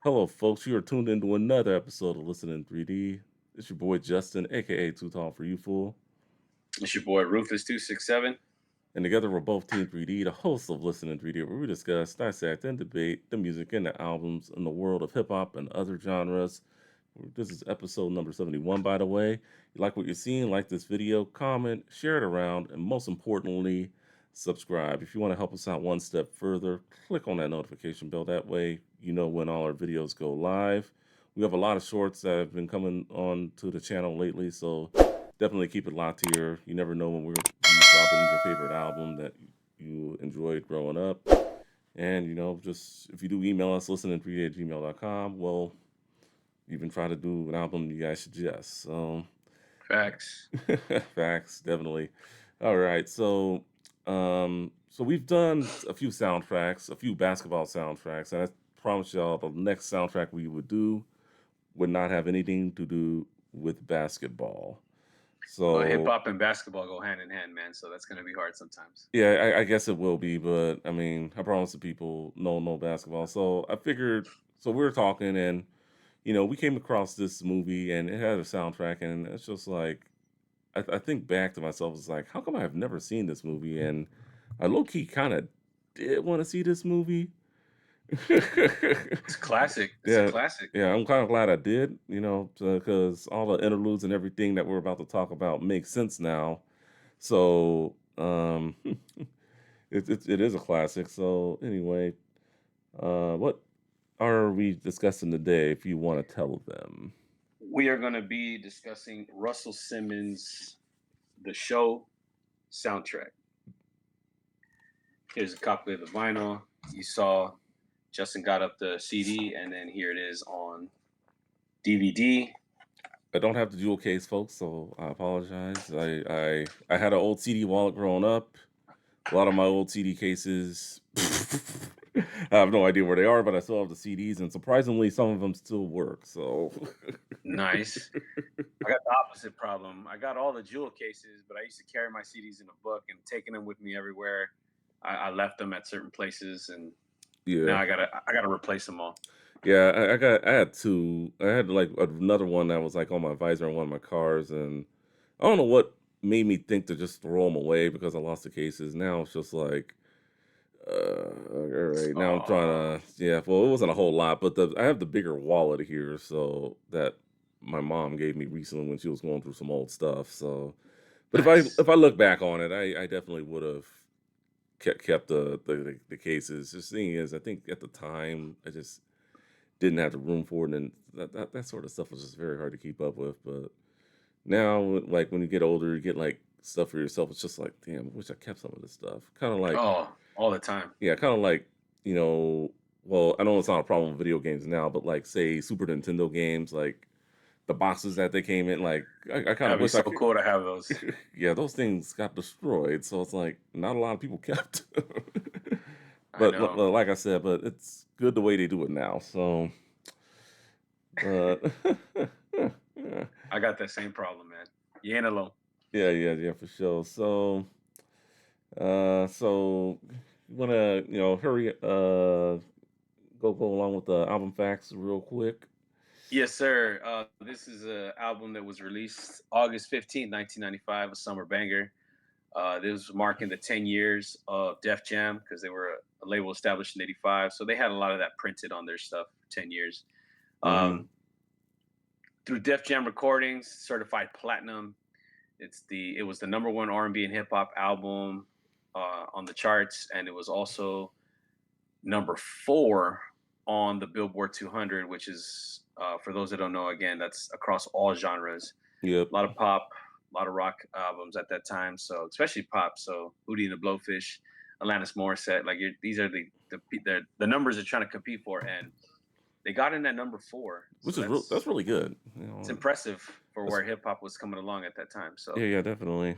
Hello, folks. You are tuned into another episode of Listen in 3D. It's your boy Justin, aka Too Tall for You Fool. It's your boy Rufus267. And together we're both Team 3D, the hosts of Listen in 3D, where we discuss, dissect, and debate the music and the albums in the world of hip hop and other genres. This is episode number 71, by the way. You like what you're seeing, like this video, comment, share it around, and most importantly, subscribe. If you want to help us out one step further, click on that notification bell. That way, you know when all our videos go live. We have a lot of shorts that have been coming on to the channel lately, so definitely keep it locked here. You never know when we're dropping your favorite album that you enjoyed growing up. And, just if you do email us, listening3d@gmail.com, well, even try to do an album you guys suggest. So, Facts. facts, definitely. All right, so we've done a few soundtracks, a few basketball soundtracks, and I promise y'all the next soundtrack we would do would not have anything to do with basketball. Well, hip So hop and basketball go hand in hand, man. So that's gonna be hard sometimes. yeah, I guess it will be, but I mean, I promise the people no basketball. So I figured, so we were talking, and we came across this movie, and it had a soundtrack, and it's just like I think back to myself, it's like, how come I've never seen this movie? And I low key kind of did want to see this movie. It's a classic. It's a Yeah, classic. yeah, I'm kind of glad I did, because all the interludes and everything that we're about to talk about makes sense now. So, it is a classic. So anyway, what are we discussing today? If you want to tell them, We are gonna be discussing Russell Simmons, the show soundtrack. Here's a copy of the vinyl. You saw Justin got up the CD, and then here it is on DVD. I don't have the jewel case, folks, so I apologize. I had an old CD wallet growing up. A lot of my old CD cases, I have no idea where they are, but I still have the CDs, and surprisingly, some of them still work. So, Nice. I got the opposite problem. I got all the jewel cases, but I used to carry my CDs in a book and taking them with me everywhere. I left them at certain places, and now yeah, I gotta replace them all. yeah, I had two. I had like another one that was like on my visor on one of my cars, and I don't know what made me think to just throw them away because I lost the cases. Now it's just like, all right, now I'm Oh, trying to, yeah. Well, it wasn't a whole lot, but I have the bigger wallet here, so that my mom gave me recently when she was going through some old stuff. So, but nice. if I look back on it, I definitely would have kept the cases. The thing is, I think at the time I just didn't have the room for it, and that sort of stuff was just very hard to keep up with. But now, like when you get older, you get like stuff for yourself. It's just like, damn, I wish I kept some of this stuff. Kind of like, Oh, all the time. yeah, kind of like, you know, well, I know it's not a problem with video games now, but like say Super Nintendo games, like the boxes that they came in, like I kind of That'd be wish I so could. cool to have those. Yeah, those things got destroyed, so it's like not a lot of people kept. I But know. like I said, but it's good the way they do it now. So, but I got that same problem, man. You ain't alone. yeah, for sure. So you wanna, hurry, go along with the album facts real quick. Yes, sir. This is an album that was released August 15th, 1995, a summer banger. This was marking the 10 years of Def Jam because they were a label established in '85. So they had a lot of that printed on their stuff for 10 years. Mm-hmm. Um, through Def Jam Recordings, certified platinum. It was the number one R&B and hip hop album on the charts, and it was also number four on the Billboard 200, which is for those that don't know, again, that's across all genres. Yep. A lot of pop, a lot of rock albums at that time. So especially pop. So Hootie and the Blowfish, Alanis Morissette, like these are the numbers they're trying to compete for, and they got in at number four. So Which is that's really good. it's impressive for That's where hip hop was coming along at that time. So yeah, definitely.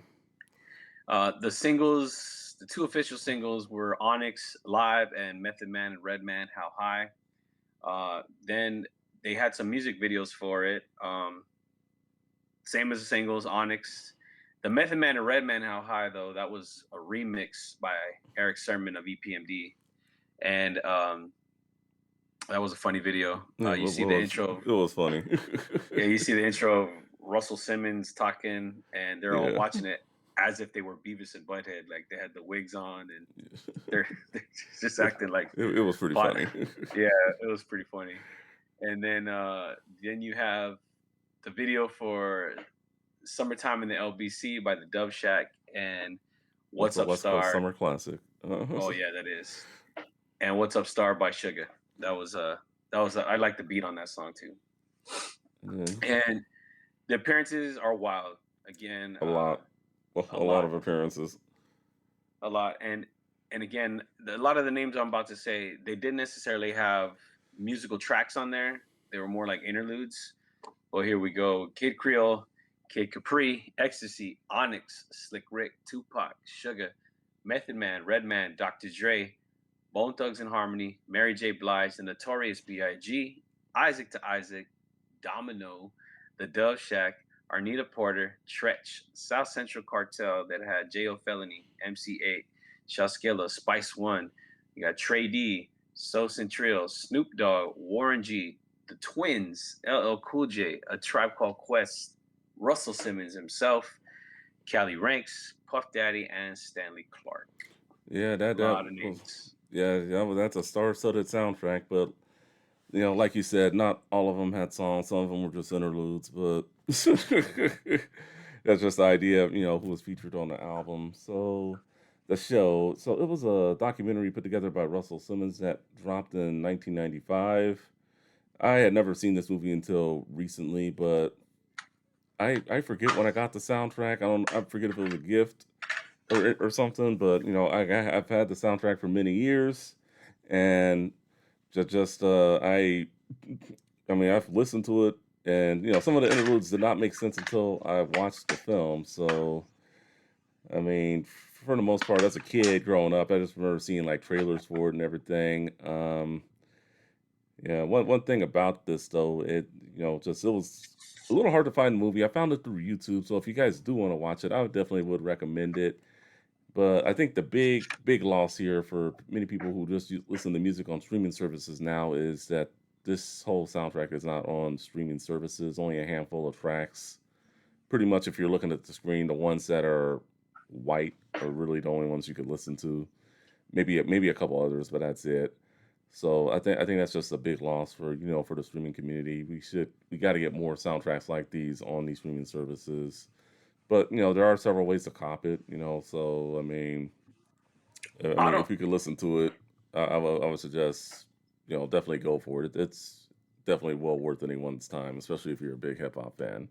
the singles, the two official singles were Onyx Live and Method Man and Redman How High. Then they had some music videos for it. Same as the singles, Onyx. The Method Man and Redman How High, though, that was a remix by Eric Sermon of EPMD. And That was a funny video. Yeah, You see the intro. it was funny. Yeah, you see the intro of Russell Simmons talking, and they're all Yeah. watching it as if they were Beavis and Butthead, like they had the wigs on, and they're, they're just acting like It was pretty pot. funny. Yeah, it was pretty funny. And then you have the video for "Summertime in the LBC" by the Dove Shack and That's "What's a Up West Coast Star." summer classic. Oh yeah, that is. And "What's Up Star" by Sugar. I like the beat on that song too. Yeah, And the appearances are wild. Again, a lot. a A lot lot, of appearances. a lot, and again, a lot of the names I'm about to say, they didn't necessarily have musical tracks on there. They were more like interludes. Well, here we go: Kid Creole, Kid Capri, Ecstasy, Onyx, Slick Rick, Tupac, Sugar, Method Man, Redman, Dr. Dre, Bone Thugs and Harmony, Mary J. Blige, the Notorious B.I.G., Isaac to Isaac, Domino, The Dove Shack, Arnita Porter, Tretch, South Central Cartel that had J.O. Felony, MC8, Shaskilla, Spice One. You got Trey D, Sos and Trill, Snoop Dogg, Warren G, The Twins, LL Cool J, A Tribe Called Quest, Russell Simmons himself, Cali Ranks, Puff Daddy, and Stanley Clark. Yeah, A that lot of was names. yeah, that's a star-studded soundtrack, but like you said, not all of them had songs. Some of them were just interludes, but that's just the idea of who was featured on the album. So the show, so it was a documentary put together by Russell Simmons that dropped in 1995. I had never seen this movie until recently, but I forget when I got the soundtrack. I forget if it was a gift or something, but I've had the soundtrack for many years, and I mean, I've listened to it, and some of the interludes did not make sense until I watched the film. So, I mean, for the most part, as a kid growing up, I just remember seeing like trailers for it and everything. Yeah, one thing about this though, it was a little hard to find the movie. I found it through YouTube, so if you guys do want to watch it, I definitely would recommend it. But I think the big loss here for many people who just listen to music on streaming services now is that this whole soundtrack is not on streaming services. Only a handful of tracks. Pretty much, if you're looking at the screen, the ones that are white are really the only ones you could listen to. Maybe a couple others, but that's it. So I think that's just a big loss for for the streaming community. We got to get more soundtracks like these on these streaming services. But there are several ways to cop it. So I I mean, don't if you could listen to it, I would suggest definitely go for it. It's definitely well worth anyone's time, especially if you're a big hip hop fan.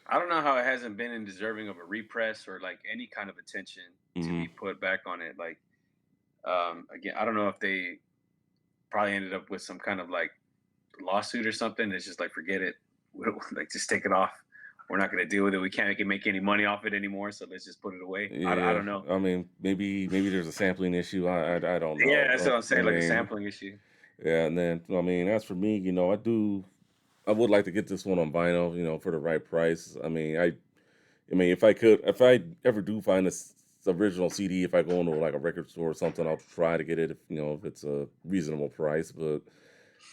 I don't know how it hasn't been in deserving of a repress or like any kind of attention to Hmm. be put back on it. Like again, I don't know if they probably ended up with some kind of like lawsuit or something. It's just like forget it, like just take it off. We're not going to deal with it. We can't make any money off it anymore, so let's just put it away. I Yeah, don't know. I mean, maybe there's a sampling issue. I don't Yeah, know. that's what I'm I saying, like a mean, sampling issue. yeah, and then I mean, as for me, I would like to get this one on vinyl, for the right price. I mean, if I ever do find this original CD, if I go into like a record store or something, I'll try to get it if it's a reasonable price. But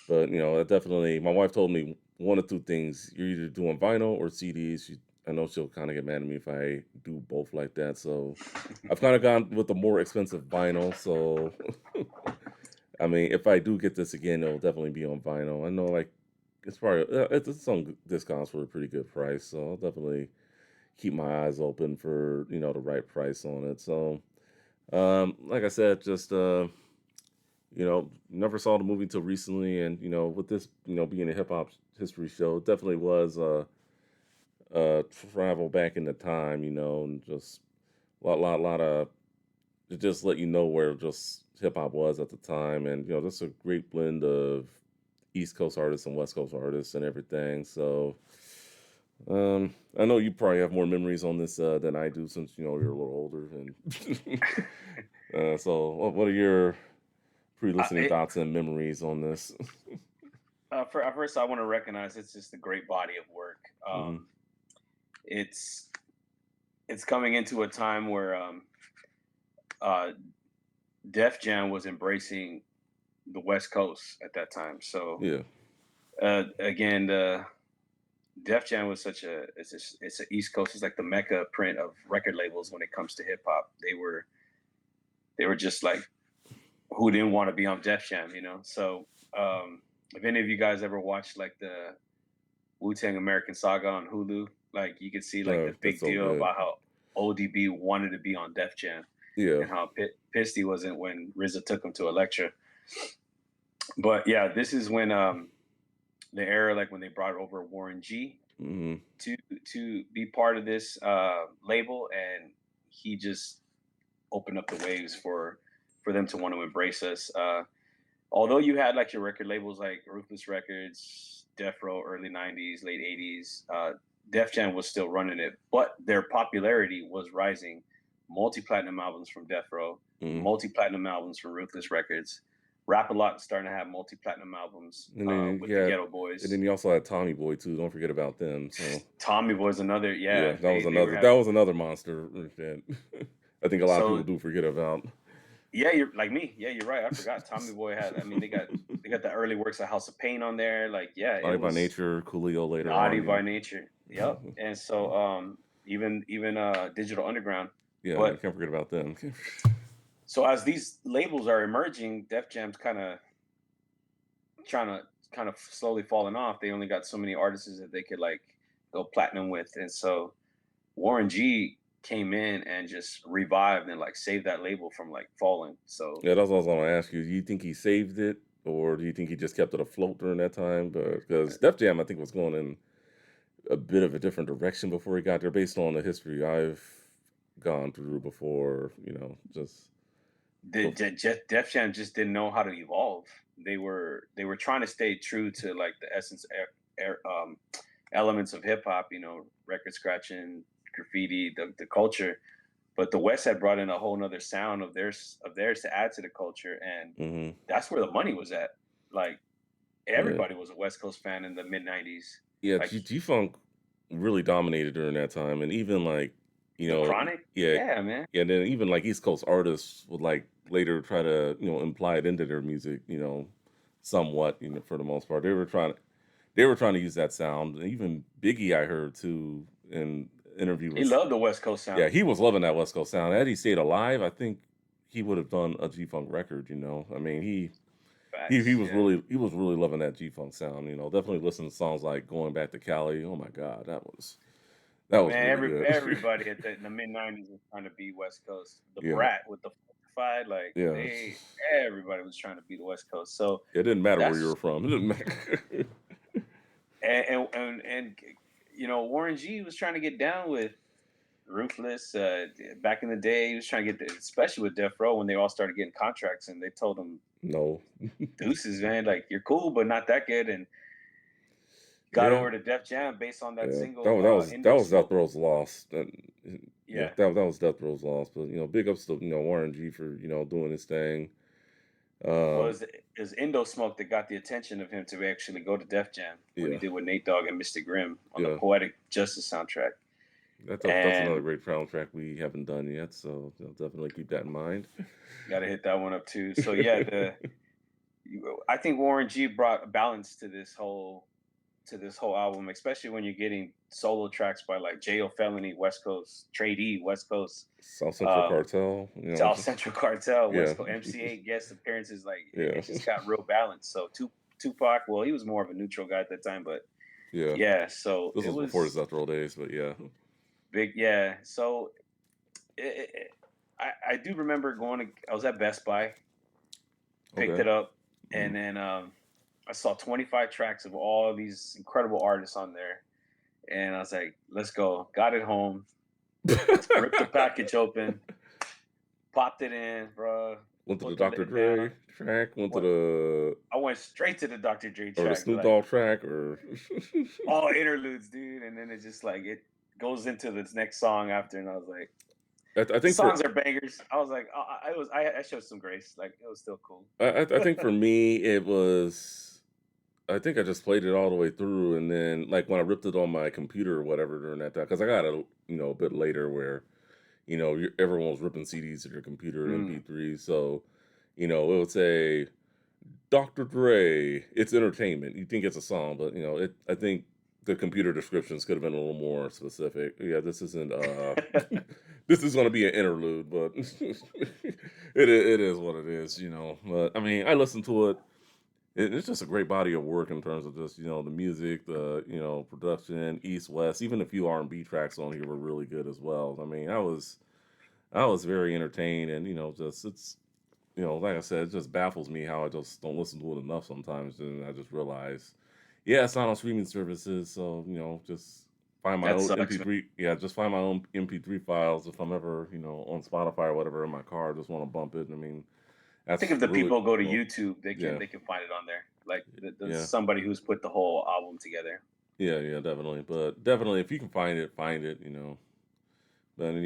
it definitely, my wife told me one of two things: you're either doing vinyl or CDs. I know she'll kind of get mad at me if I do both like that. So I've kind of gone with the more expensive vinyl. So I mean, if I do get this again, it'll definitely be on vinyl. I know like it's some discounts for a pretty good price, so I'll definitely keep my eyes open for the right price on it. So like I said, just never saw the movie until recently, and with this being a hip hop history show, it definitely was travel back in the time, and just lot of to just let you know where just hip hop was at the time, and just a great blend of East Coast artists and West Coast artists and everything. So I know you probably have more memories on this than I do, since you're a little older. And so, what are your pre-listening It, thoughts and memories on this? first, I want to recognize it's just a great body of work. Hmm. It's it's coming into a time where uh, Def Jam was embracing the West Coast at that time. So Yeah. again, the Def Jam was such a it's a East Coast. It's like the mecca print of record labels when it comes to hip hop. They were just like who didn't want to be on Def Jam, you know. So if any of you guys ever watched like the Wu Tang American Saga on Hulu, like you could see like Oh, the that's big so deal good. about how ODB wanted to be on Def Jam Yeah. and how pissed he wasn't when RZA took him to Elektra. But yeah, this is when the era like when they brought over Warren G Hmm. to be part of this label, and he just opened up the waves for them to want to embrace us. Although you had like your record labels like Ruthless Records, Death Row, early '90s, late '80s, Def Jam was still running it, but their popularity was rising. Multi-platinum albums from Death Row, Hmm. multi-platinum albums from Ruthless Records. Rap a Lot starting to have multi-platinum albums And then with the yeah, Ghetto and Boys. then you also had Tommy Boy too. Don't forget about them. So Tommy was another, yeah, yeah. that was They were another that having was another monster that I think a lot of people so do forget about. yeah, you're like me. Yeah, you're right. I forgot Tommy Boy had. I mean, they got the early works of House of Pain on there. Like, yeah, it Naughty by was Nature, Coolio later naughty on. by nature. Yep. Yeah. And so even Digital Underground. Yeah, I But can't forget about them. so as these labels are emerging, Def Jam's trying to kind of slowly falling off. They only got so many artists that they could like go platinum with. And so Warren G came in and just revived and like saved that label from like falling. So Yeah, that's what I was going to ask you. Do you think he saved it, or do you think he just kept it afloat during that time? Because Def Jam, I think, was going in a bit of a different direction before he got there, based on the history I've gone through before. Just bef- Def Jam just didn't know how to evolve. They were trying to stay true to like the essence elements of hip hop, record scratching, graffiti, the culture. But the West had brought in a whole nother sound of theirs to add to the culture, and mhm. that's where the money was at. Like Yeah, everybody was a West Coast fan in the mid '90s. yeah. Like G Funk really dominated during that time, and even like you the know, Chronic, yeah, yeah, man. yeah. Then even like East Coast artists would like later try to imply it into their music, somewhat. For the most part, they were trying to use that sound. And even Biggie, I heard too in interview He was, loved the West Coast yeah, sound. he was loving that West Coast sound. Had he stayed alive, I think he would have done a G Funk record. I mean, he Facts, was yeah. really loving that G Funk sound. Definitely listen to songs like "Going Back to Cali." Oh my God, that was Man, really good. everybody in the mid '90s was trying to be West Coast. The Yeah, Brat with the Fortified, like yeah. everybody was trying to be the West Coast. So It didn't matter where you that's were from. It didn't matter. and Warren G was trying to get down with Ruthless. Back in the day, he was trying to get, especially with Death Row when they all started getting contracts, and they told him, No. "Deuces, man, like you're cool, but not that good." And got Yeah, over to Def Jam based on that yeah. That single was that was that Indo was Death Smoke. Row's loss. Yeah, Yeah, that was Death Row's loss. But big ups to Warren G for doing his thing. Um, was is Indo Smoke that got the attention of him to actually go to Def Jam when he yeah, did with Nate Dogg and Mr. Grimm on the yeah. Poetic Justice soundtrack. That's another And great soundtrack we haven't done yet. So definitely keep that in mind. got to hit that one up too. So yeah, I think Warren G brought a balance to this whole album, especially when you're getting solo tracks by like J.O. Felony, West Coast, Trade E, West Coast, South Central uh, Cartel. South Central Cartel, Yeah, West Coast, MC8 guest appearances. Like yeah, it just got real balanced. So Tupac, well, he was more of a neutral guy at that time, but yeah. yeah, so This it was before his was Death Row days, but yeah. big. Yeah, so I do remember going to. I was at Best Buy, picked Okay. it up, Mm. and then I saw 25 tracks of all these incredible artists on there, and I was like, "Let's go!" Got it home, ripped the package open, popped it in, bro. Went to the Put the Dr. lid down. Dre track. Went to What the I went straight to the Dr. Dre or the track, Snoop like Dogg track, or all interludes, dude. And then it's just like it goes into this next song after, and I was like, I the think for songs are bangers. I was like, I showed some grace, like it was still cool. I think for me it was, I think I just played it all the way through, and then like when I ripped it on my computer or whatever during that time, because I got it a bit later where everyone was ripping CDs to their computer and Mm, MP3s, so it would say Dr. Dre, it's entertainment. You think it's a song, but I think the computer descriptions could have been a little more specific. Yeah, this isn't this is gonna be an interlude, but it is what it is, But I mean, I listened to it. It's just a great body of work in terms of just, the music, the, production, East West, even a few R&B tracks on here were really good as well. I mean, I was very entertained and, just it's like I said, it just baffles me how I just don't listen to it enough sometimes. And I just realize, yeah, it's not on streaming services. So, just find my That own sucks, man. MP3. Yeah, just find my own MP3 files if I'm ever, on Spotify or whatever in my car. I just want to bump it. I mean, I think that's if the really people go to cool. YouTube, they can Yeah, they can find it on there. Like there's yeah, somebody who's put the whole album together. yeah, definitely. But definitely, if you can find it, then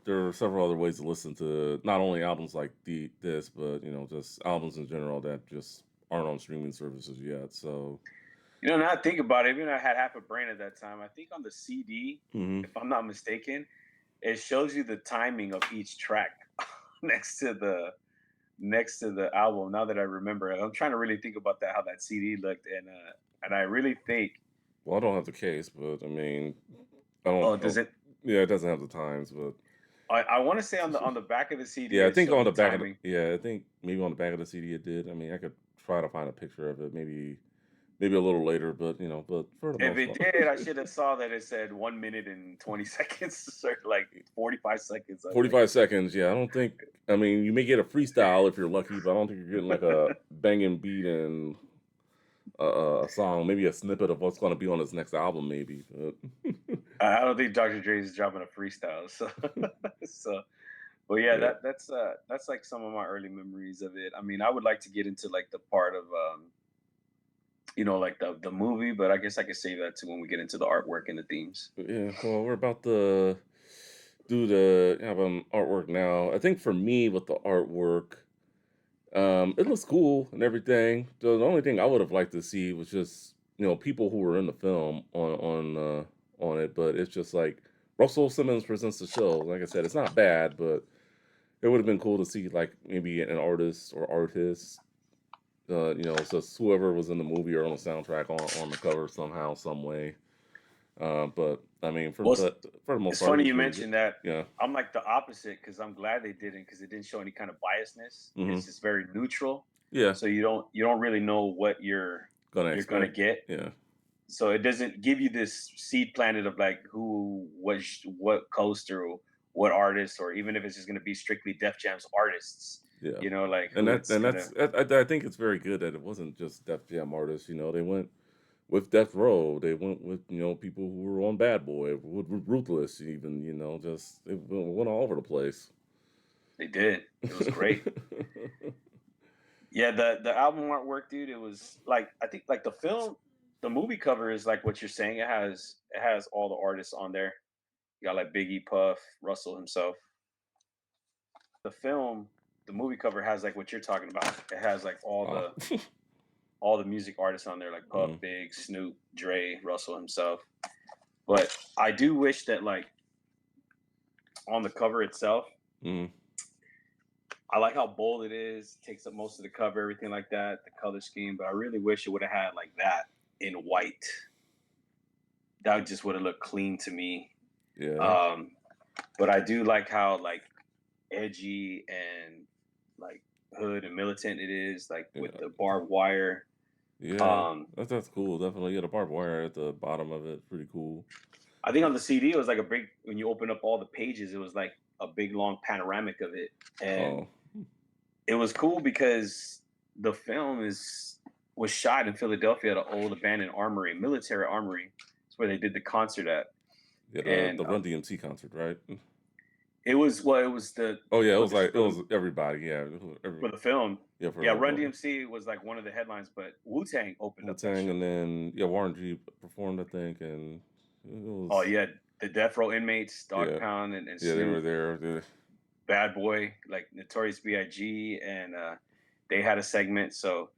there are several other ways to listen to not only albums like this, but just albums in general that just aren't on streaming services yet. So, Now I think about it, even though I had half a brain at that time, I think on the CD, hmm if I'm not mistaken, it shows you the timing of each track next to the album. Now that I remember, I'm trying to really think about that how that CD looked, and I really think, well, I don't have the case, but I mean, I don't. oh, does it? Yeah, it doesn't have the times, but I want to say on the back of the CD yeah, I it think showed on the the back of the timing. yeah, I think maybe on the back of the CD it did. I mean, I could try to find a picture of it, maybe a little later, but but for the If most it part. did, I should have saw that it said 1 minute and 20 seconds, or like 45 seconds. I was like, 45 seconds, yeah, I don't think I mean, you may get a freestyle if you're lucky, but I don't think you're getting like a banging beat and a song, maybe a snippet of what's gonna be on his next album, maybe, but I don't think Dr. Dre is dropping a freestyle. So, so, but yeah, yeah. that's like some of my early memories of it. I mean, I would like to get into like the part of like the movie, but I guess I could save that to when we get into the artwork and the themes. But yeah, well, we're about to do the album artwork now. I think for me with the artwork, it looks cool and everything. The only thing I would have liked to see was just people who were in the film on it, but it's just like Russell Simmons presents the show. Like I said, it's not bad, but it would have been cool to see like maybe an artist or artist. So whoever was in the movie or on the soundtrack on the cover somehow, some way. But I mean, Well, for the most it's part, it funny was you really good. mentioned that. Yeah. I'm like the opposite because I'm glad they didn't, because it didn't show any kind of biasness. Hmm. It's just very neutral, Yeah. so you don't really know what Gonna you're gonna expect. get. Yeah. So it doesn't give you this seed planted of like who what coast or what artist, or even if it's just going to be strictly Def Jam's artists, Yeah. like And who that it's and gonna. that's I think it's very good that it wasn't just Def Jam artists. They went with Death Row. They went with people who were on Bad Boy, with Ruthless, even just it went all over the place. They did. It was great. Yeah, the album artwork, dude. It was like, I think like the movie cover is like what you're saying. It has all the artists on there. You got like Biggie, Puff, Russell himself. The film, the movie cover has like what you're talking about. It has like all Ah. the music artists on there, like Puff, Mm, Big, Snoop, Dre, Russell himself. But I do wish that like on the cover itself, mm, I like how bold it is, takes up most of the cover, everything like that, the color scheme. But I really wish it would have had like that in white. That just would have looked clean to me. yeah. Um, but I do like how like edgy and like hood and militant it is, like with Yeah. the barbed wire. Yeah. Um, That's cool. Definitely. Yeah, the barbed wire at the bottom of it, pretty cool. I think on the CD it was like a big, when you open up all the pages, it was like a big long panoramic of it, and Oh. it was cool because the film was shot in Philadelphia at an old abandoned armory, military armory. It's where they did the concert at, Yeah, and the Run DMC concert, right? it was the Oh yeah, it for was the like it for the was everybody. Yeah, for the film. yeah for Yeah, the Run DMC was like one of the headlines, but Wu Tang opened Wu up that Tang, show. and then yeah, Warren G performed, I think, and it Oh was yeah, the Death Row inmates, Dog yeah, Pound and yeah, they were Snoop, there. Bad Boy, like Notorious B.I.G, and they had a segment. So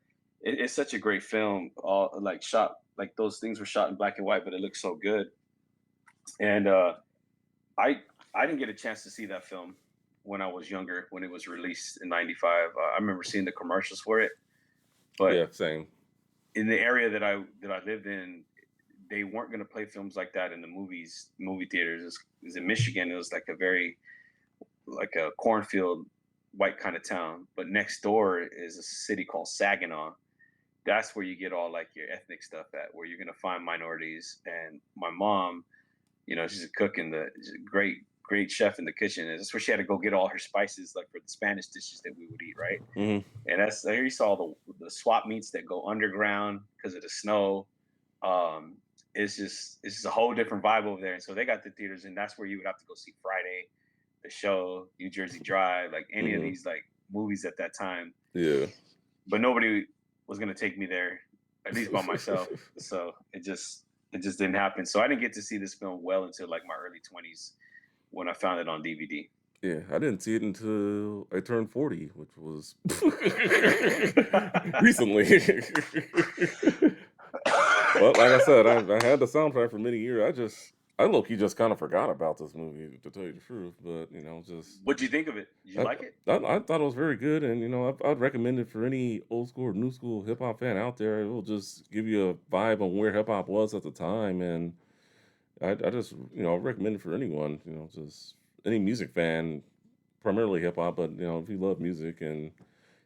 it's such a great film. All like shot, like those things were shot in black and white, but it looks so good. And I I didn't get a chance to see that film when I was younger, when it was released in '95. I remember seeing the commercials for it, But Yeah, same. in the area that I lived in, they weren't going to play films like that in the movie theaters. It was in Michigan. It was like a very like a cornfield, white kind of town. But next door is a city called Saginaw. That's where you get all like your ethnic stuff at, where you're gonna find minorities. And my mom, she's a cook she's a great chef in the kitchen. And that's where she had to go get all her spices, like for the Spanish dishes that we would eat, right? Hmm. And that's here you saw the swap meets that go underground because of the snow. Um, it's just a whole different vibe over there. And so they got the theaters, and that's where you would have to go see Friday, the show, New Jersey Drive, like any of Hmm. these like movies at that time. Yeah. But nobody was gonna take me there, at least by myself. So it just didn't happen. So I didn't get to see this film well until like my early 20s when I found it on DVD. Yeah, I didn't see it until I turned 40, which was recently. But like I said, I had the soundtrack for many years. I low key just kind of forgot about this movie, to tell you the truth. But just What'd you think of it? Did you I, like it? I thought it was very good, and I'd recommend it for any old school or new school hip hop fan out there. It will just give you a vibe on where hip hop was at the time, and I just recommend it for anyone. Just any music fan, primarily hip hop, but if you love music and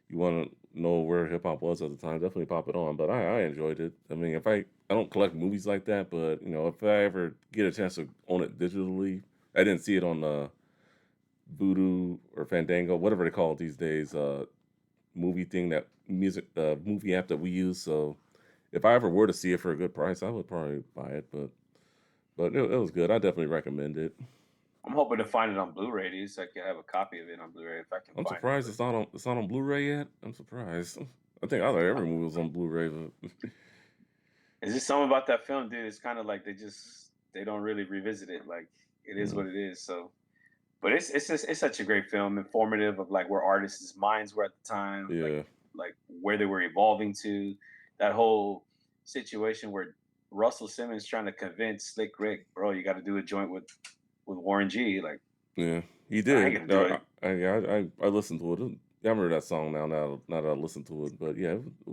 you want to know where hip hop was at the time, definitely pop it on. But I enjoyed it. I mean, if I don't collect movies like that, but if I ever get a chance to own it digitally, I didn't see it on Voodoo or Fandango, whatever they call it these days. Movie thing that music movie app that we use. So if I ever were to see it for a good price, I would probably buy it. But it was good. I definitely recommend it. I'm hoping to find it on Blu-ray, dude, so I can have a copy of it on Blu-ray if I can I'm find it. surprised But it's not on Blu-ray yet. I'm surprised. I think I thought every movie was on Blu-ray, but is just something about that film, dude. It's kind of like they don't really revisit it. Like it is mm, what it is. So, but it's such a great film, informative of like where artists' minds were at the time, yeah, like where they were evolving to. That whole situation where Russell Simmons trying to convince Slick Rick, bro, you got to do a joint with Warren G. Like yeah, he I ain't did. gonna do it. I listened to it. I remember that song now. Now that I listened to it, but yeah, it was a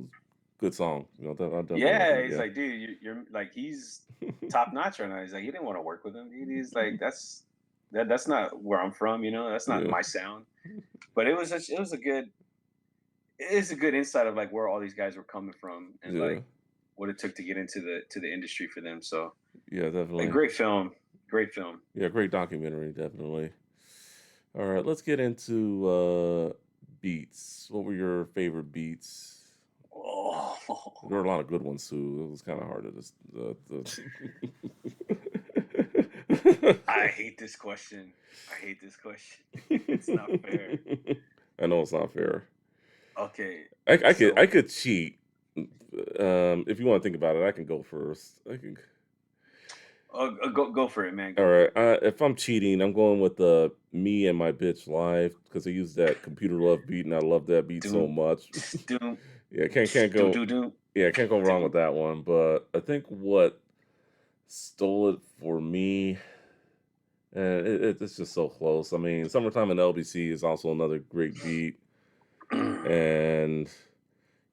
good song. I definitely Yeah, recommend. he's Yeah, like, dude, you're like he's top notch right now. He's like, he didn't want to work with him. He's like, that's not where I'm from. That's not yeah, my sound. But it is a good insight of like where all these guys were coming from and yeah, like what it took to get into the industry for them. So yeah, a definitely. great film, great film. Yeah, great documentary, definitely. All right, let's get into beats. What were your favorite beats? There Oh, were a lot of good ones too. It was kind of hard to just. I hate this question. I hate this question. It's not fair. I know it's not fair. Okay, I so could cheat. If you want to think about it, I can go first. I can. go for it, man. All Go for right. it. If I'm cheating, I'm going with "Me and My Bitch Live" because I use that computer love beat, and I love that beat so Doom, much. doom, Yeah, can't doom, go. doom, doom, Yeah, can't go wrong with doom. that one. But I think what stole it for me, and it's just so close. I mean, "Summertime in LBC" is also another great beat, and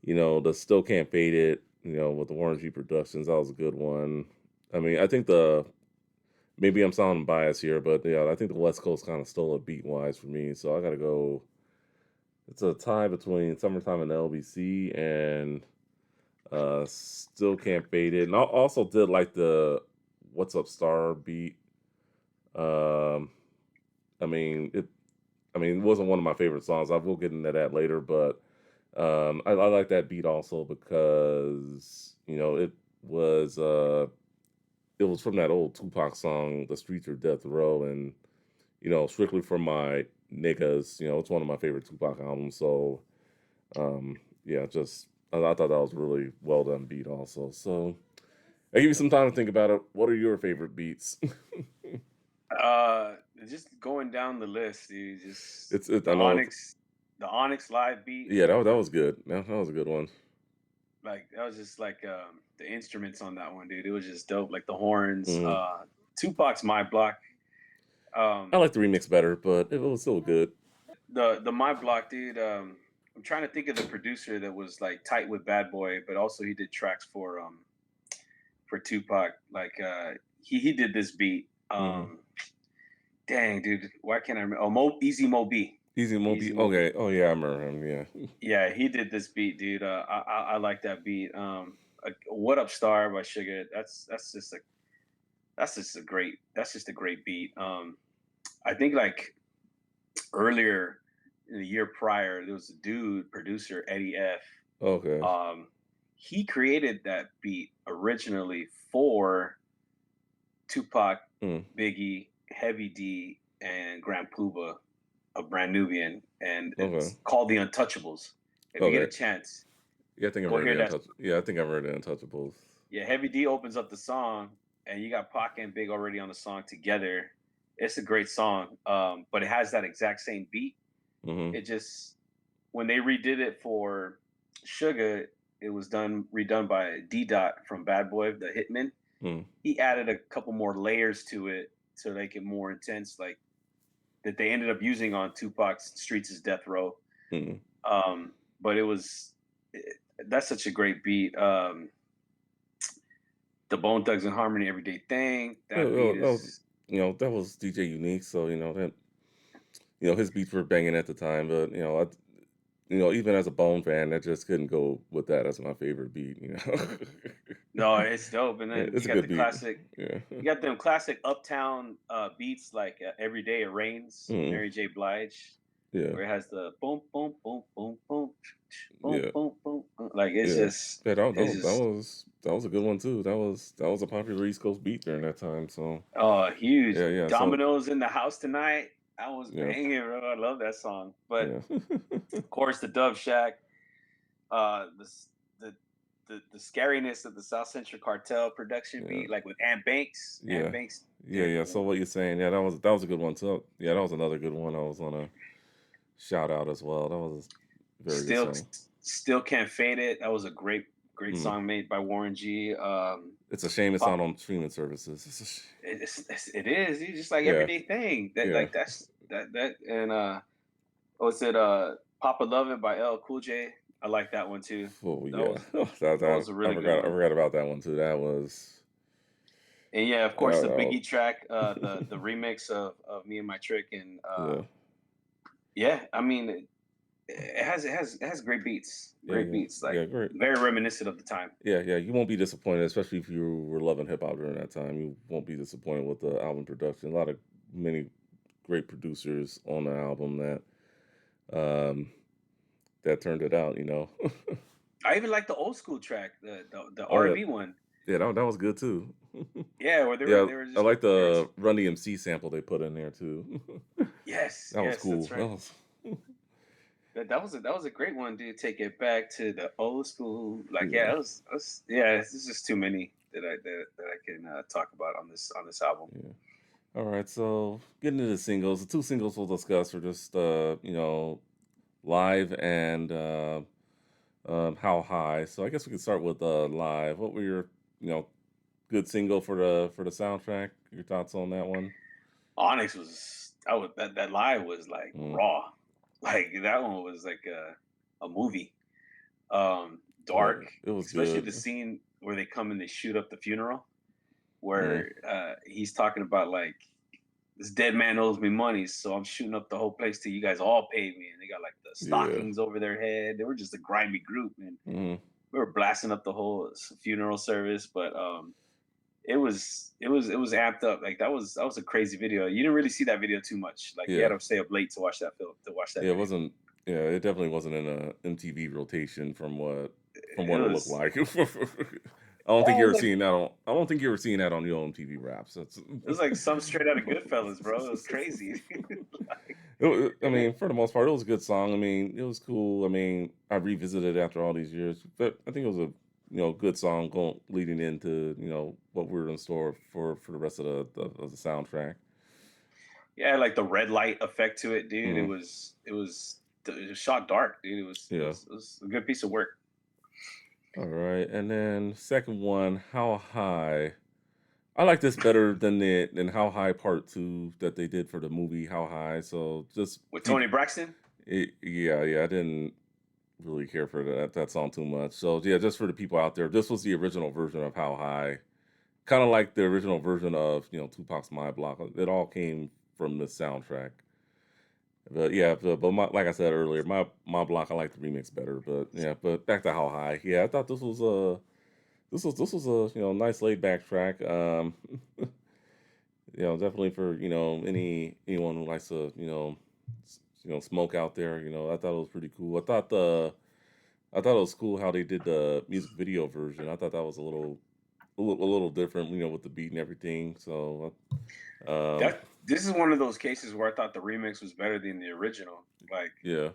the "Still Can't Fade It," with the Warren G Productions, that was a good one. I mean, I think maybe I'm sounding biased here, but yeah, I think the West Coast kind of stole it beat wise for me. So I gotta go. It's a tie between "Summertime in LBC" and "Still Can't Fade It." And I also did like the "What's Up Star" beat. Um, I mean it. I mean, it wasn't one of my favorite songs. I will get into that later, but I like that beat also because was uh, it was from that old Tupac song, "The Streets Are Death Row," and "Strictly for My Niggas." It's one of my favorite Tupac albums. So yeah, just I thought that was really well done beat also. So I give you some time to think about it. What are your favorite beats? Uh, just going down the list, dude. Just I know. The Onyx live beat. Yeah, that was good. That was a good one. Like that was just like the instruments on that one, dude. It was just dope. Like the horns. Mhm. Tupac's My Block. I Um, like the remix better, but it was still good. the My Block, dude. I'm trying to think of the producer that was like tight with Bad Boy, but also he did tracks for Tupac. Like he did this beat. Mm-hmm. Dang dude, why can't I remember? Oh, Easy Mo B. Easy Moby. Easy Mo B. Okay. Oh yeah, I remember him. Yeah. Yeah, he did this beat, dude. I like that beat. What Up Star by Sugar. That's just a great beat. I think like earlier in the year prior, there was a dude producer Eddie F. Okay. Um, he created that beat originally for Tupac, Mm. Biggie, Heavy D, and Grand Puba of Brand Nubian, and Okay. it's called The Untouchables. If you get a Okay. chance, Yeah, I think I've go heard hear the that. Untouchables. Yeah, I think I've heard the Untouchables. Yeah, Heavy D opens up the song, and you got Pac and Big already on the song together. It's a great song, but it has that exact same beat. Mm-hmm. It just when they redid it for Sugar, it was redone by D Dot from Bad Boy, the Hitman. Mm. He added a couple more layers to it to make it more intense, like that they ended up using on Tupac's Streets' Death Row. Mm. But that's such a great beat. The Bone Thugs and Harmony Everyday Thing. That beat That was, is that was DJ Unique. So that his beats were banging at the time. But even as a Bone fan, I just couldn't go with that as my favorite beat. no, it's dope. And then It's you a got good the beat. classic, Yeah. you got them classic uptown beats like Every Day It Rains, Mm. Mary J. Blige, Yeah. where it has the boom, boom, boom, boom, boom, boom, Yeah. boom, boom, boom. Like Yeah. Yeah. it's just That was a good one too. That was a popular East Coast beat during that time. So oh huge. yeah. Yeah. So Domino's in the house tonight. I was yeah. banging, bro. I love that song. But Yeah. of course, the Dove Shack, the the scariness of the South Central Cartel production Yeah. beat, like with Ant Banks. Ant Yeah. Banks Yeah, did yeah. So what you're saying? Yeah, that was a good one too. Yeah, that was another good one. I was gonna shout out as well. That was a very good still song. still can't fade it. That was a great Mm. song made by Warren G. It's a shame it's not Pop, on streaming services. it is. It's just like Yeah, everyday thing. That yeah. like that and what's it Papa Lovin' by L Cool J. I like that one too. Oh That yeah. was That that was a I really good forgot. I one. forgot about that one too. That was. And yeah, of course the Uh, Biggie track, the remix of Me and My Trick, and yeah. yeah, I mean it has Yeah. great Yeah. beats, like Yeah. Great. very reminiscent of the time. Yeah. Yeah. You won't be disappointed, especially if you were loving hip hop during that time. You won't be disappointed with the album production. A lot of many great producers on the album um that turned it out. I even like the old school track, the Oh yeah. R&B one. Yeah, that was good too. Yeah, where Yeah, they were I just like they were the Run DMC sample they put in there too. That was yes, cool. that's right. That was a great one, dude. Take it back to the old school. Like yeah, Yeah, yeah. There's just too many that I can talk about on this album. yeah. All right, so getting into the singles, the two singles we'll discuss are just live and how high. So I guess we could start with live. What were your you know good single for the soundtrack? Your thoughts on that one? Onyx was that live was like Mm. raw. Like that one was like a movie. Yeah, Dark, it was especially the good. scene where they come and they shoot up the funeral, Mm. where he's talking about like this dead man owes me money, so I'm shooting up the whole place till you guys all pay me. And they got like the Yeah. stockings over their head. They were just a grimy group, and Mm. we were blasting up the whole funeral service. But it was amped up. Like that was a crazy video. You didn't really see that video too much. Like you had Yeah. to stay up late to watch that film to watch that Yeah, it video. wasn't. Yeah, it definitely wasn't in a MTV rotation from It what it looked was like. I don't think yeah, you ever seen that on. I don't think you ever seen that on your MTV Raps. That's. it was like some straight out of Goodfellas, bro. It was crazy. Like, I and mean, for the most part, it was a good song. I mean, it was cool. I mean, I revisited it after all these years, but I think it was a good song going leading into what we were in store for the rest of the soundtrack. yeah, like the red light effect to it, dude. It Mm, was it was it was shot dark, dude. yeah. It was a good piece of work. All right, and then second one, how high? I like this better than How High Part Two that they did for the movie How High. So just With keep Tony Braxton. it, yeah, yeah. I didn't. really care for that song too much. So yeah, just for the people out there, this was the original version of How High, kind of like the original version of Tupac's My Block. It all came from this soundtrack. But yeah, but like I said earlier, my block I like the remix better. But yeah, but back to How High. Yeah, I thought this was a nice laid back track. Definitely for anyone who likes to smoke out there. I thought it was pretty cool. I thought it was cool how they did the music video version. I thought that was a little different, with the beat and everything. So, That this is one of those cases where I thought the remix was better than the original. Like yeah.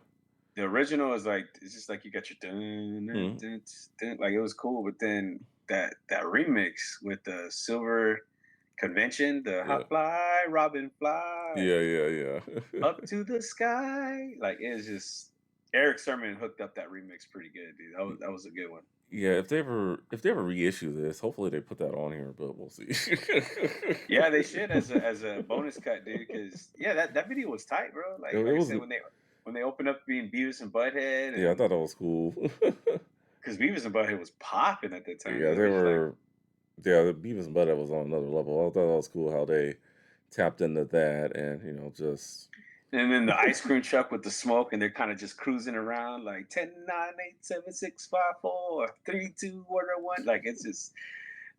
the original is like it's just like you got your dun, dun, Mhm. dun, dun, like it was cool, but then that remix with the silver convention, the Yeah. hot fly, robin fly, Yeah, yeah, yeah. up to the sky, like it was just Eric Sermon hooked up that remix pretty good, dude. That was a good one. Yeah, if they ever reissue this, hopefully they put that on here, but we'll see. Yeah, they should as a bonus cut, dude. Because yeah, that video was tight, bro. it, Like it I was said, when they opened up being Beavis and Butthead, yeah, I and thought that was cool. because Beavis and Butthead was popping at that time, Yeah, they they were just like, were the Beavis and Butthead was on another level. I thought that was cool how they tapped into that and just and then the ice cream truck with the smoke, and they're kind of just cruising around like 10, 9, 8, 7, 6, 5, 4, 3, 2, 1. Like it's just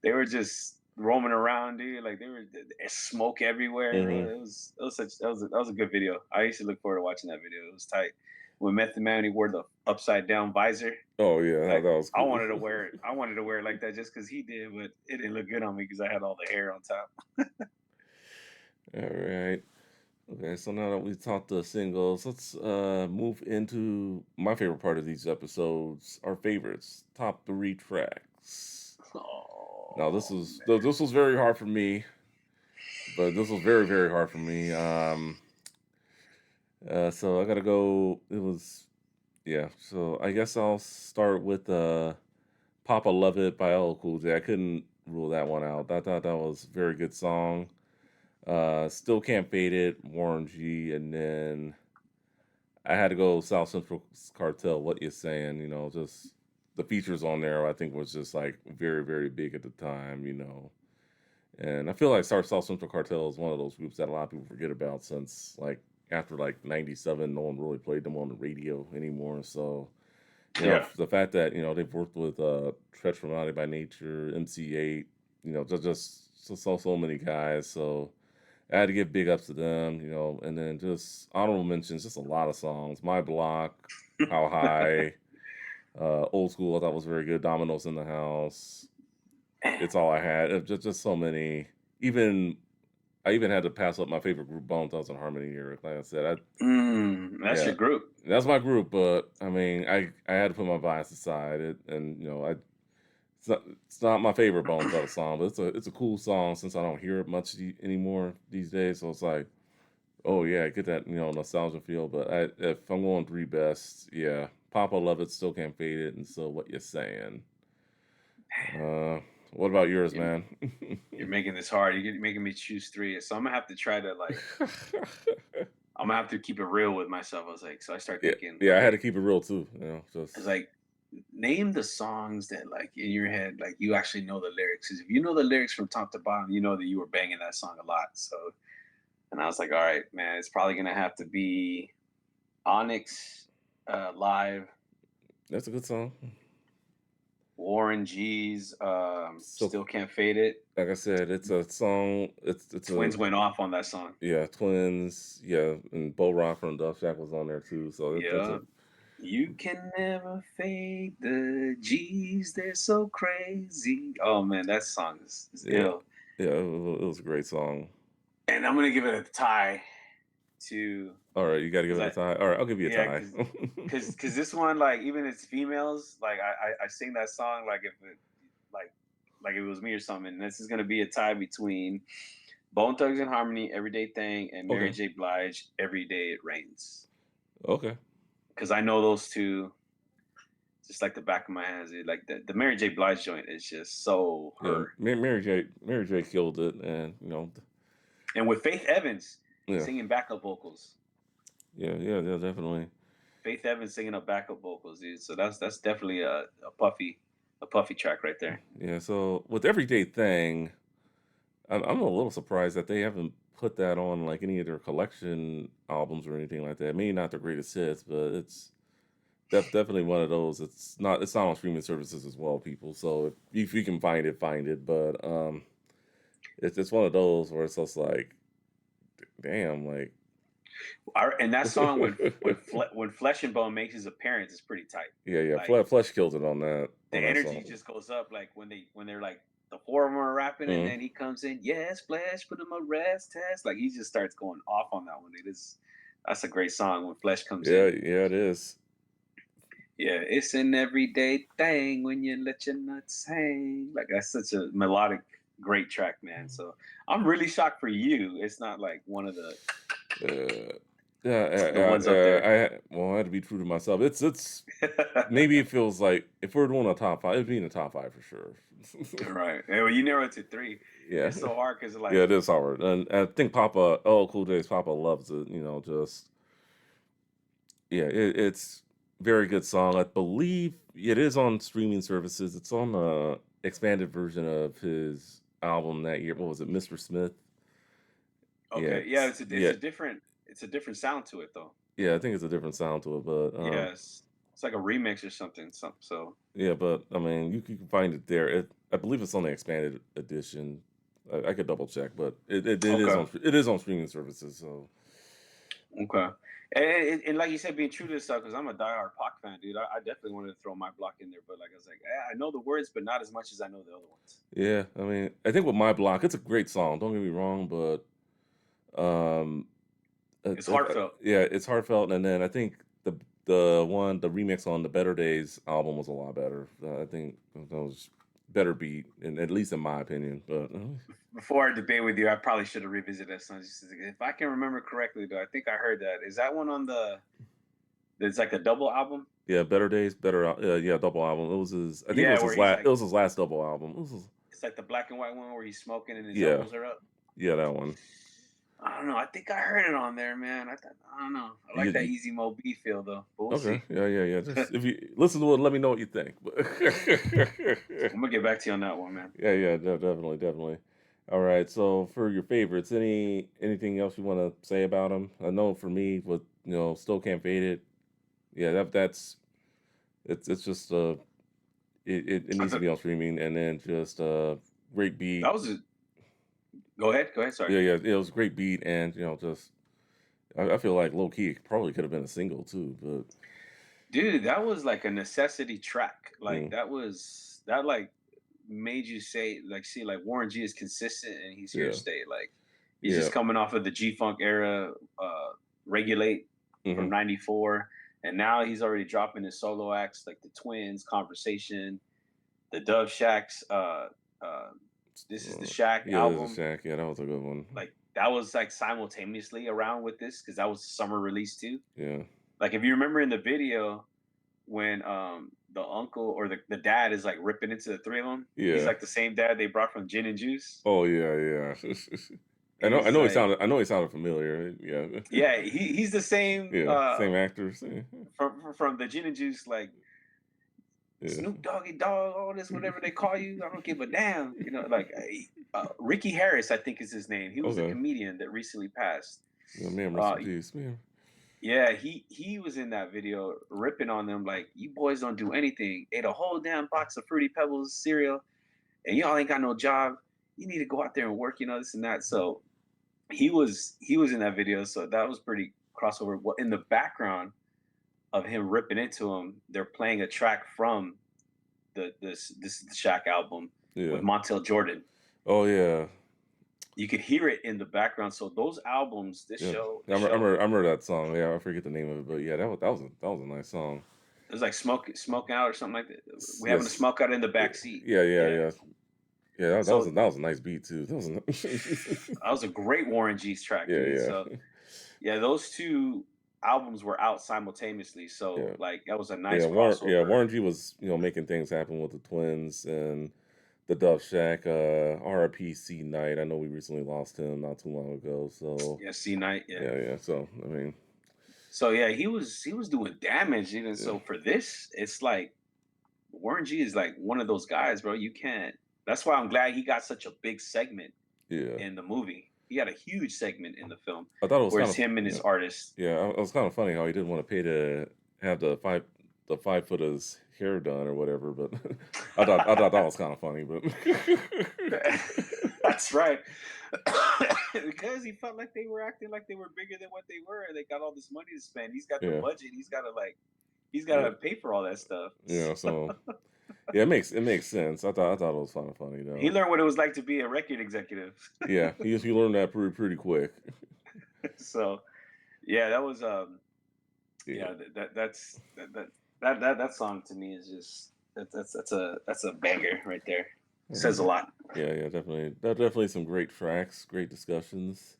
they were just roaming around, dude. Like there's smoke everywhere, bro. hmm That was a good video. I used to look forward to watching that video. It was tight. When Method Man he wore the upside down visor, Oh yeah, that like was I cool. wanted to wear it. I wanted to wear it like that just because he did, but it didn't look good on me because I had all the hair on top. All right. Okay, so now that we've talked the singles, let's move into my favorite part of these episodes, our favorites, top three tracks. Now Oh this was very hard for me, but this was very, very hard for me. So I gotta go. It was yeah. So I guess I'll start with "Papa Love It" by LL Cool J. I couldn't rule that one out. I thought that was a very good song. Still Can't Fade It, Warren G, and then I had to go South Central Cartel. What you saying? Just the features on there. I think was just like very, very big at the time. And I feel like South Central Cartel is one of those groups that a lot of people forget about since like after like '97, no one really played them on the radio anymore. So yeah, the fact that they've worked with Stretch from Naughty by Nature, MC8, so many guys. So I had to give big ups to them, and then just honorable mentions, just a lot of songs. My Block, How High, Old School, I thought was very good. Domino's in the House. It's all I had. Just so many. Even I even had to pass up my favorite group, Bone Thugs and Harmony here. Like I said, that's yeah, your group. that's my group. But I mean, I had to put my bias aside. And it's not my favorite Bone Thugs song, but it's a cool song since I don't hear it much anymore these days. So it's like, oh yeah, get that nostalgia feel. But if I'm going three best, yeah, Papa Love It, Still Can't Fade It, and So What You Saying. Uh, what about yours, You're, man? you're making this hard. You're making me choose three, so I'm gonna have to try to like. I'm gonna have to keep it real with myself. I was like, so I start Yeah, thinking, yeah, I had okay, to keep it real too. it's Just like name the songs that like in your head like you actually know the lyrics. 'Cause if you know the lyrics from top to bottom, you know that you were banging that song a lot. So, and I was like, all right, man, it's probably gonna have to be Onyx, live, that's a good song. Warren G's, So, still can't fade it. like I said, it's a song. It's a Twins went off on that song. yeah, Twins. Yeah, and Bo Rock from Dove Shack was on there too. So that's Yeah. a You can never fade the G's, they're so crazy. Oh man, that song is yeah, ill. yeah. It was a great song. And I'm gonna give it a tie to All right, you got to give because it a I tie. All right, I'll give you a yeah tie. because this one like even it's females like I sing that song like if it like it was me or something. And this is gonna be a tie between Bone Thugs and Harmony, Everyday Thing, and Mary Okay, J. Blige, Every Day It Rains. okay. Because I know those two just like the back of my hands. Dude. Like the Mary J. Blige joint is just so Yeah, her. Mary J killed it, and And with Faith Evans yeah, singing backup vocals. yeah, yeah, yeah, definitely. Faith Evans singing up backup vocals, dude. So that's definitely a puffy track right there. Yeah, so with Everyday Thing, I'm a little surprised that they haven't put that on like any of their collection albums or anything like that. Maybe not their greatest hits, but it's definitely one of those. It's not on streaming services as well, people. So if you can find it, find it. But it's one of those where it's just like, damn, like And that song when Flesh and Bone makes his appearance is pretty tight. yeah, Like Flesh killed it the on that energy song. just goes up. Like when they're like the four of them are rapping, and Mm. then he comes in. Yes, Flesh, put him a rest test. Like he just starts going off on that one. That's a great song when Flesh comes Yeah, in. yeah, it is. Yeah, it's an everyday thing when you let your nuts hang. Like that's such a melodic, great track, man. So I'm really shocked for you. It's not like one of the Uh, yeah, the ones up there. I had to be true to myself. It's maybe it feels like if we're doing a top five, it'd be in the top five for sure. Right. Hey, well, you narrow it to three. Yeah, It's so hard because yeah, like, it is hard, and I think Papa, oh, Cool J's Papa loves it. Just yeah, it's very good song. I believe it is on streaming services. It's on the expanded version of his album that year. What was it, Mr. Smith? Yeah, okay, yeah, yeah, it's a different sound to it though. yeah. I think it's a different sound to it, but Yes, it's like a remix or something. So yeah, but I mean, you can find it there. I believe it's on the expanded edition. I could double check, but okay, it is on streaming services. So okay. And like you said, being true to this stuff, because I'm a diehard Pac fan, dude. I definitely wanted to throw my block in there, but like I was like, I know the words, but not as much as I know the other ones. yeah, I mean, I think with My Block, it's a great song. Don't get me wrong, but um, It's heartfelt. yeah, it's heartfelt. And then I think the remix on the Better Days album was a lot better. I think that was better beat, and at least in my opinion. But Before I debate with you, I probably should have revisited that song. If I can remember correctly, though, I think I heard that. Is that one on the? It's like a double album. yeah, Better Days, yeah, double album. It was his. I think Yeah, where he's it like, was his last double album. It was it's like the black and white one where he's smoking and his yeah, elbows are up. yeah, that one. I don't know. I think I heard it on there, man. I don't know. I like that You, Easy Mo B feel though, but we'll okay, see. yeah, yeah, yeah. Just if you listen to it, let me know what you think. I'm gonna get back to you on that one, man. Yeah, yeah, definitely, definitely. All right. So for your favorites, anything else you want to say about them? I know for me, with still can't fade it. Yeah, that's it's just it I needs to thought be on streaming, and then just great beat. that was a. Go ahead. Go ahead. Sorry, Yeah, yeah, it was a great beat, and just I feel like low key it probably could have been a single too, but dude. That was like a necessity track. Like mm, that like made you say like see like Warren G is consistent and he's here to yeah, stay. Like he's yeah, just coming off of the G Funk era, regulate from hmm '94, and now he's already dropping his solo acts like the Twins, Conversation, the Dove Shacks. This is the Shack yeah. There's a album. Shack. Yeah, that was a good one. Like that was like simultaneously around with this because that was summer release too. Yeah, Like if you remember in the video when the uncle or the dad is like ripping into the three of them, he's yeah. like the same dad they brought from Gin and Juice. Oh yeah, yeah. He's like, I know he sounded familiar. Yeah. yeah, he's the same Yeah, same actors. Yeah. from the Gin and Juice, like Yeah. Snoop Doggy Dog, all this, whatever they call you, I don't give a damn. Like Ricky Harris, I think is his name. He was a Okay. comedian that recently passed. Yeah, man, rest Uh, in peace, man. yeah, he was in that video ripping on them like, you boys don't do anything. Ate a whole damn box of Fruity Pebbles cereal, and y'all ain't got no job. You need to go out there and work, this and that. So he was in that video, so that was pretty crossover. Well, in the background of him ripping into him, they're playing a track from this is the Shaq album with Yeah. Montel Jordan. Oh yeah. You could hear it in the background. So those albums, this Yeah. show, I the remember, show, I remember that song. Yeah, I forget the name of it, but yeah, that was a nice song. it was like smoke out or something like that. We having a Yes. smoke out in the back seat. Yeah, yeah, Yeah. yeah. Yeah, So that was a nice beat too. That was that was a great Warren G's track, yeah, dude. So yeah. yeah, those two albums were out simultaneously. So Yeah. like that was a Yeah, nice crossover. Warren G was, making things happen with the Twins and the Dove Shack, RIP Night. I know we recently lost him not too long ago. So Yeah, C Night. Yeah. yeah, yeah. So I mean, So yeah, he was doing damage. Even Yeah, so, for this, it's like Warren G is like one of those guys, bro. You can't. That's why I'm glad he got such a big segment yeah. in the movie. He had a huge segment in the film I thought it was where kind it's of him and his yeah, artist. yeah. It was kind of funny how he didn't want to pay to have the 5 foot of his hair done or whatever. But I thought that was kind of funny. But That's right. Because he felt like they were acting like they were bigger than what they were. They got all this money to spend. He's got the yeah, budget. He's got yeah, to pay for all that stuff. yeah. So yeah, it makes sense. I thought it was kind of funny He though. learned what it was like to be a record executive. Yeah, he learned that pretty quick. So yeah, that was Yeah. yeah, that song to me is just that's a banger right there. Says a Mhm. lot. Yeah, yeah, definitely some great tracks, great discussions.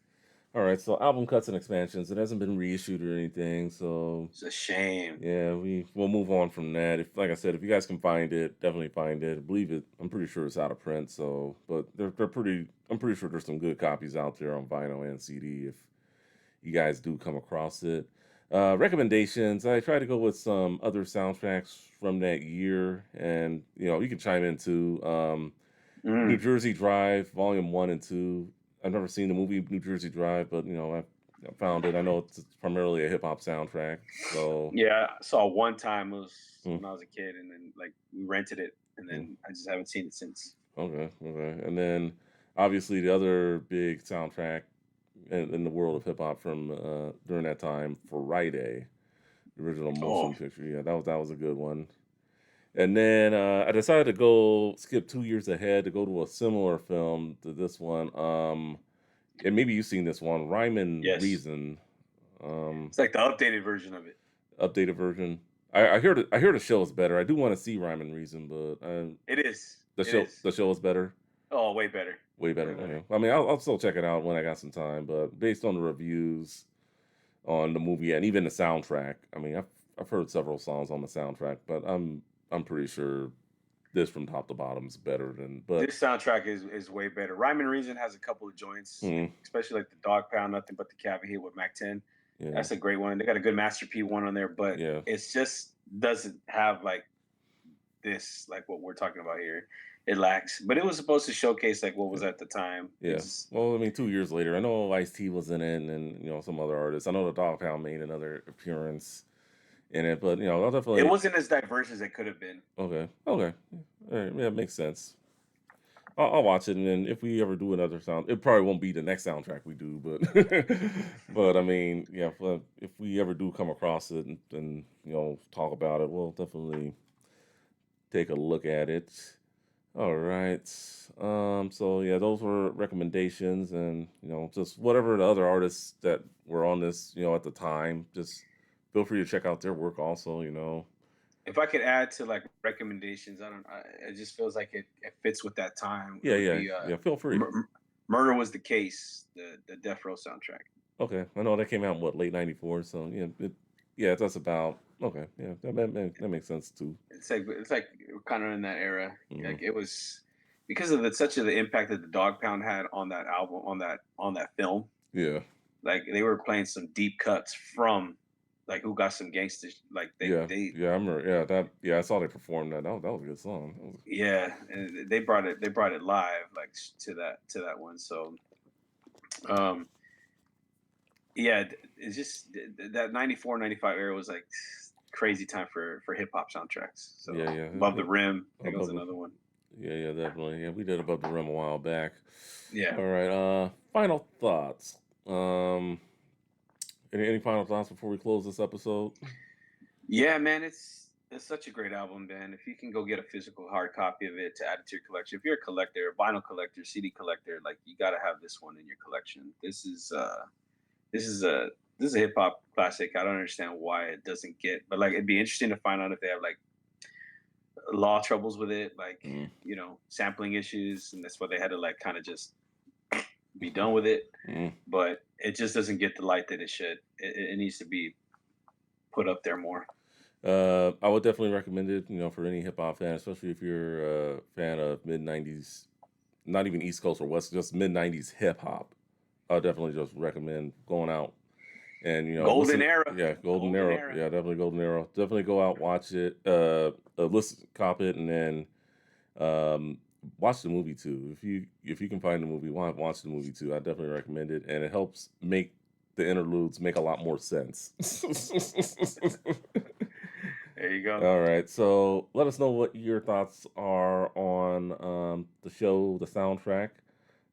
All right, so album cuts and expansions. It hasn't been reissued or anything, so It's a shame. yeah, we'll move on from that. If, like I said, if you guys can find it, definitely find it. I believe it. I'm pretty sure it's out of print. So, but they're pretty. I'm pretty sure there's some good copies out there on vinyl and CD. If you guys do come across it, recommendations. I try to go with some other soundtracks from that year, and you can chime in too. New Mm. Jersey Drive, Volume 1 and 2. I've never seen the movie New Jersey Drive, but I found it. I know it's primarily a hip hop soundtrack. So, Yeah, I saw one time. It was mm, when I was a kid, and then like we rented it, and mm, then I just haven't seen it since. okay, okay. And then obviously the other big soundtrack in the world of hip hop from during that time, Friday, the original Oh, motion picture. Yeah, that was a good one. And then I decided to go skip 2 years ahead to go to a similar film to this one. And maybe you've seen this one, Rhyme and yes, Reason, um, it's like the updated version of it. updated version. I hear the show is better. I do want to see Rhyme and Reason, but It is. the It show is. the show is better, Oh, way better. way Way better. better. Okay. I mean, I'll still check it out when I got some time, but based on the reviews on the movie and even the soundtrack, I mean, I've heard several songs on the soundtrack, but I'm pretty sure this from top to bottom is better than. But This soundtrack is way better. Rhyme and Reason has a couple of joints, mm, especially like the Dog Pound, Nothing But the Cavity Hit with Mac 10. yeah, That's a great one. They got a good Master P one on there, but yeah, it's just doesn't have like this, like what we're talking about here. It lacks, but it was supposed to showcase like what yeah. was at the time. It Yeah. just Well, I mean, 2 years later, I know Ice T was in it, and some other artists. I know the Dog Pound made another appearance in it, but I'll it definitely. wasn't as diverse as it could have been. Okay, okay, all right, yeah, makes sense. I'll watch it, and then if we ever do another sound, it probably won't be the next soundtrack we do, but but I mean, yeah, if we ever do come across it and talk about it, we'll definitely take a look at it. All right. So yeah, those were recommendations, and just whatever the other artists that were on this, at the time, just feel free to check out their work also. If I could add to like recommendations, I don't. It just feels like it fits with that time. It Yeah, would yeah, be yeah. Feel free. Murder Was the Case, the Death Row soundtrack. Okay, I know that came out in what, late '94, so yeah, yeah, that's about okay. Yeah, that makes sense too. It's like kind of in that era. Hmm. Like it was because of such of the impact that the Dog Pound had on that album, on that film. Yeah, Like they were playing some deep cuts from like Who Got Some Gangsters. Like they yeah, they yeah. I remember. Yeah, I saw they performed that. That was a good song. yeah, and they brought it live like to that one. So um yeah, it's just that 94 95 era was like crazy time for hip hop soundtracks. So Yeah, yeah. Above the Rim, there goes Above another one. Yeah, definitely. Yeah, we did Above the Rim a while back. Yeah. All right. Final thoughts. Um, any final thoughts before we close this episode? Yeah, man, it's such a great album, man. If you can go get a physical hard copy of it to add it to your collection, if you're a collector, a vinyl collector, CD collector, like you got to have this one in your collection. This is a this is a hip hop classic. I don't understand why it doesn't get, but like it'd be interesting to find out if they have like law troubles with it, like Mm. sampling issues, and that's why they had to like kind of just be done with it. Mm. But it just doesn't get the light that it should. It needs to be put up there more. I would definitely recommend it. For any hip hop fan, especially if you're a fan of mid '90s, not even East Coast or West, just mid '90s hip hop. I would definitely just recommend going out And Golden listen, era. yeah, Golden Golden Arrow, era. yeah, definitely Golden Arrow. Definitely go out, watch it, listen, cop it, and then um, watch the movie too. If you can find the movie, watch the movie too. I definitely recommend it, and it helps make the interludes make a lot more sense. There you go. All right, so let us know what your thoughts are on the show, the soundtrack.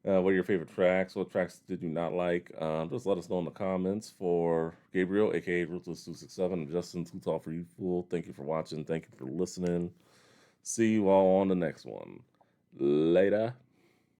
What are your favorite tracks? What tracks did you not like? Just let us know in the comments. For Gabriel, aka Ruthless267, and Justin Too Tall for You Fool, thank you for watching. Thank you for listening. See you all on the next one. Later.